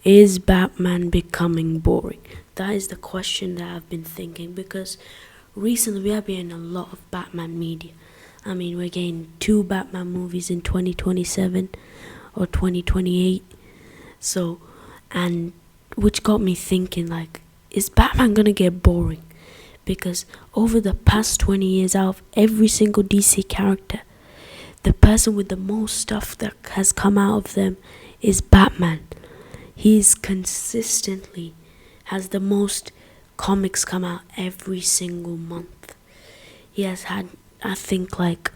Is Batman becoming boring? That is the question that I've been thinking because recently we have been in a lot of Batman media. I mean, we're getting two Batman movies in 2027 or 2028. So, and which got me thinking, like, is Batman gonna get boring? Because over the past 20 years, out of every single DC character, the person with the most stuff that has come out of them is Batman. He's consistently has the most comics come out every single month. He has had, I think, like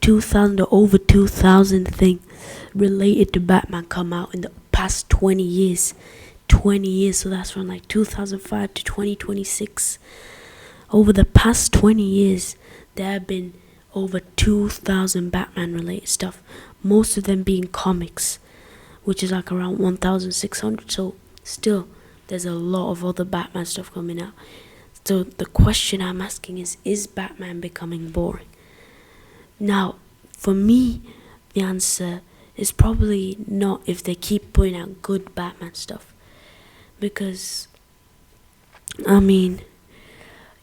2,000 or over 2,000 things related to Batman come out in the past 20 years. 20 years, so that's from like 2005 to 2026. Over the past 20 years, there have been over 2,000 Batman related stuff, most of them being comics, which is like around 1,600. So still, there's a lot of other Batman stuff coming out. So the question I'm asking is Batman becoming boring? Now, for me, the answer is probably not if they keep putting out good Batman stuff. Because, I mean,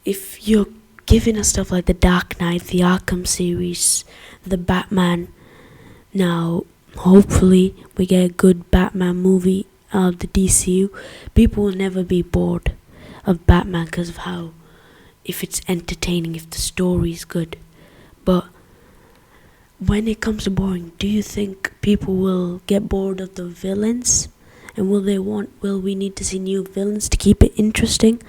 if you're giving us stuff like the Dark Knight, the Arkham series, the Batman, now hopefully we get a good Batman movie out of the DCU, people will never be bored of Batman because of how, if it's entertaining, if the story is good. But when it comes to boring, do you think people will get bored of the villains? And will we need to see new villains to keep it interesting?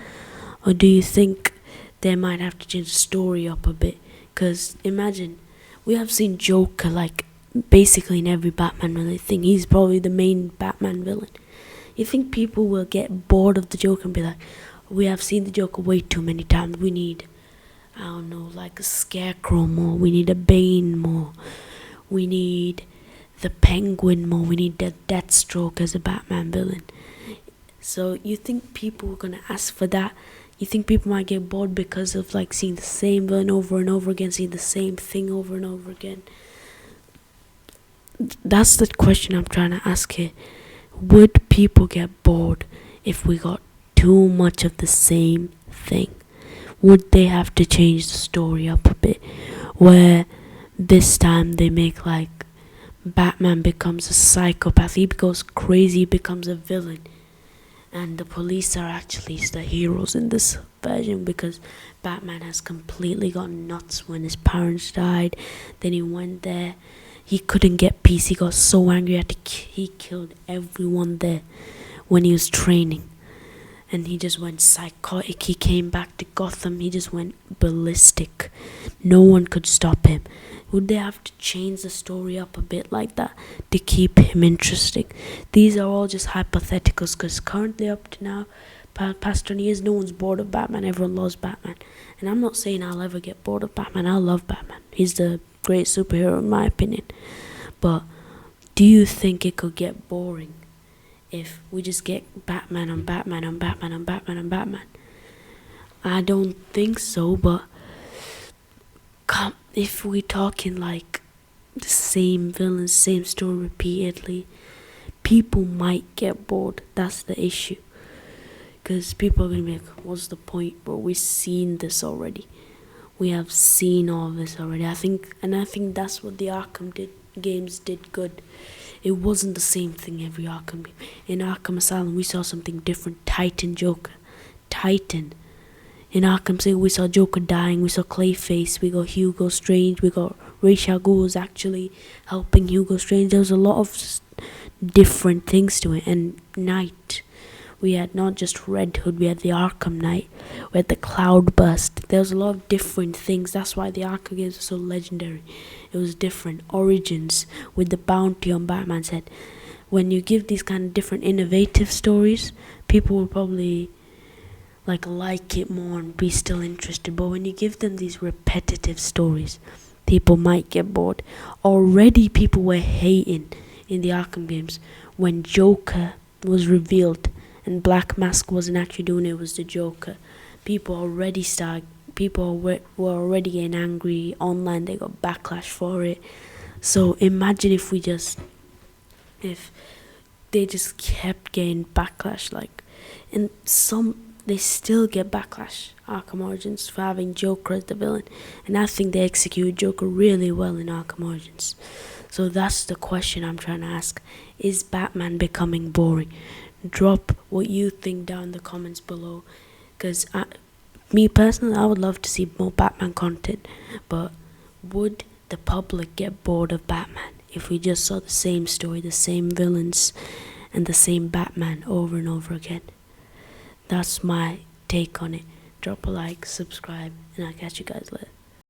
Or do you think they might have to change the story up a bit? Because imagine, we have seen Joker like basically in every Batman related thing. He's probably the main Batman villain. You think people will get bored of the Joker and be like, we have seen the Joker way too many times. We need, I don't know, like a Scarecrow more. We need a Bane more. We need the Penguin more. We need the Deathstroke as a Batman villain. So you think people are gonna ask for that? You think people might get bored because of like seeing the same villain over and over again, seeing the same thing over and over again? That's the question I'm trying to ask here. Would people get bored if we got too much of the same thing? Would they have to change the story up a bit, where this time they make like Batman becomes a psychopath, he goes crazy, he becomes a villain, and the police are actually the heroes in this version because Batman has completely gone nuts when his parents died. Then he went there, he couldn't get peace, he got so angry he killed everyone there when he was training, and he just went psychotic. He came back to Gotham, he just went ballistic. No one could stop him. Would they have to change the story up a bit like that to keep him interesting? These are all just hypotheticals because currently up to now, past 20 years, no one's bored of Batman. Everyone loves Batman. And I'm not saying I'll ever get bored of Batman. I love Batman. He's the great superhero in my opinion. But do you think it could get boring if we just get Batman on Batman on Batman on Batman on Batman? I don't think so, but if we're talking like the same villains, same story repeatedly, people might get bored. That's the issue. Because people are going to be like, what's the point? But we've seen this already. We have seen all this already. I think that's what the Arkham games did good. It wasn't the same thing every Arkham game. In Arkham Asylum, we saw something different. Titan Joker. Titan. In Arkham City, we saw Joker dying, we saw Clayface, we got Hugo Strange, we got Ra's al Ghul was actually helping Hugo Strange. There was a lot of different things to it. And Knight, we had not just Red Hood, we had the Arkham Knight, we had the Cloudburst. There was a lot of different things. That's why the Arkham games were so legendary. It was different. Origins, with the bounty on Batman's head. When you give these kind of different innovative stories, people will probably like it more and be still interested. But when you give them these repetitive stories, people might get bored. Already people were hating in the Arkham games when Joker was revealed and Black Mask wasn't actually doing it, it was the Joker. People were already getting angry online. They got backlash for it. So imagine if they just kept getting backlash. Like, and some they still get backlash. Arkham Origins for having Joker as the villain, and I think they executed Joker really well in Arkham Origins. So that's the question I'm trying to ask: is Batman becoming boring? Drop what you think down in the comments below, because me personally, I would love to see more Batman content, but would the public get bored of Batman if we just saw the same story, the same villains, and the same Batman over and over again? That's my take on it. Drop a like, subscribe, and I'll catch you guys later.